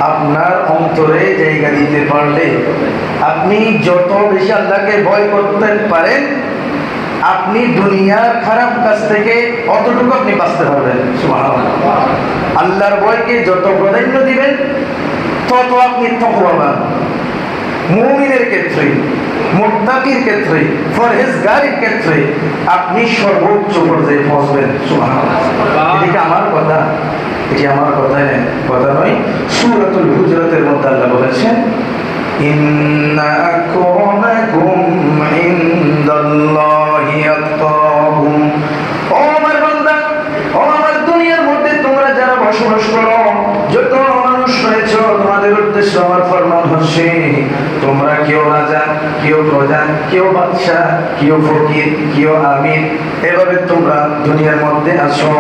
আপনার অন্তরে জায়গা দিতে পারলে আপনি যত বেশি আল্লাহকে ভয় করতে পারেন, আপনি দুনিয়ার খারাপ কাজ থেকে অতটুকু আপনি বাঁচতে পারবেন। সুবহানাল্লাহ। আল্লাহর ভয়কে যত প্রাধান্য দিবেন তত আপনি তাকওয়াবান। মুমিনের ক্ষেত্রে, মুত্তাকির ক্ষেত্রে, পরহেজগারের ক্ষেত্রে আপনি সর্বোচ্চ পর্যায়ে পৌঁছবেন। সুবহানাল্লাহ। এটা আমার কথা, এটি আমার কথা নয়। সূরাতুল হুজুরাতের মধ্যে আল্লাহ বলেছেন, ইন্না আকরামাকুম ইনদাল্লাহি আতকাকুম। ও আমার বান্দা, ও আমার দুনিয়ার মধ্যে তোমরা যারা বসবাস করো, যত মানুষ রয়েছে, তোমাদের উদ্দেশ্য আমার ফরমান হচ্ছে, তোমরা কেউ রাজা, কেউ প্রজা, কেউ বাদশা, কেউ ফকির, কেউ আমির, এভাবে তোমরা দুনিয়ার মধ্যে আসো।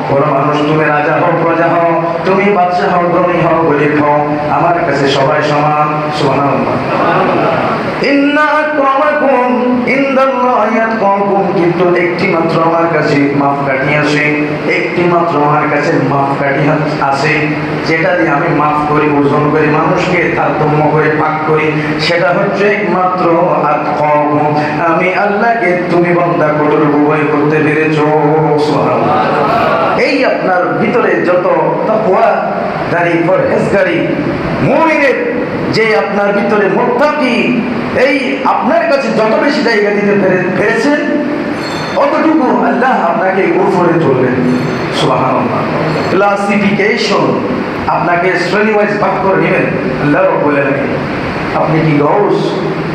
কোন মানুষ তুমি রাজা হও, প্রজা হও, তুমি বাদশা হও, ধনী হও, গরিব হও, আমার কাছে সবাই সমান। সুবহানাল্লাহ। ইন্না আকরামাকুম ইনদাল্লাহি আতকাকুম। কিন্তু একটি মাত্র আমার কাছে মাপকাঠি আছে, একটি মাত্র আমার কাছে মাপকাঠি আছে, যেটা দিয়ে আমি মাফ করি, ওজন করি, মানুষকে তারতম্য করে ভাগ করি, সেটা হচ্ছে একমাত্র আতকাকুম। আমি আল্লাহকে তুমি বান্দা কতটুকু ভয় করতে পেরেছো। সুবহানাল্লাহ। এই আপনার ভিতরে যত তাকওয়াদারি, পরহেজগারি, মুমিনের যে আপনার ভিতরে মুত্তাকি, এই আপনার কাছে যত বেশি জায়গা দিতে পেরেছেন, অতটুকু আল্লাহ আপনাকে উপরে তুলবেন। সুবহানাল্লাহ। ক্লাসিফিকেশন, আপনাকে শ্রেণী ওয়াইজ ভাগ করে নেবেন আল্লাহ রাব্বুল আলামিন। আপনি কি গৌস,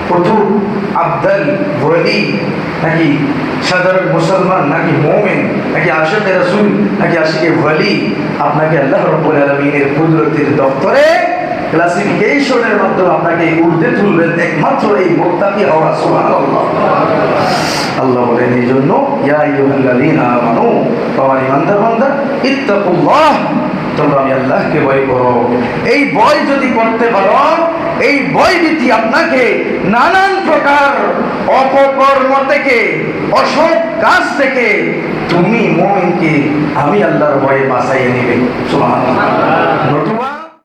কুতুব, আবদাল, ওয়ালি, নাকি সাধারণ মুসলমান, নাকি মুমিন, নাকি আশিকে রাসূল, নাকি আশিকে ওয়ালি? আপনাকে আল্লাহ রাব্বুল আলামিনের কুদরতের দপ্তরে ক্লাসিফিকেশনের মাধ্যমে আপনাকে উর্ধে তুলবেন একমাত্র এই মুত্তাকি হওয়া। সুবহানাল্লাহ। আল্লাহ বলেন এই জন্য, ইয়া আইয়ুহাল্লাযীনা আমানু, তোমরা ঈমানদার বান্দা, ইত্তাকুল্লাহ, তোমরা আমি আল্লাহকে ভয় করো। এই ভয় যদি করতে পারো, এই ভয় ভীতি আপনাকে নানান প্রকার অপকর্ম থেকে, অসৎ কাজ থেকে তুমি মুমিনকে আমি আল্লাহর ভয়ে বাঁচাইয়ে নেবে। সুবহানাল্লাহ। নতুবা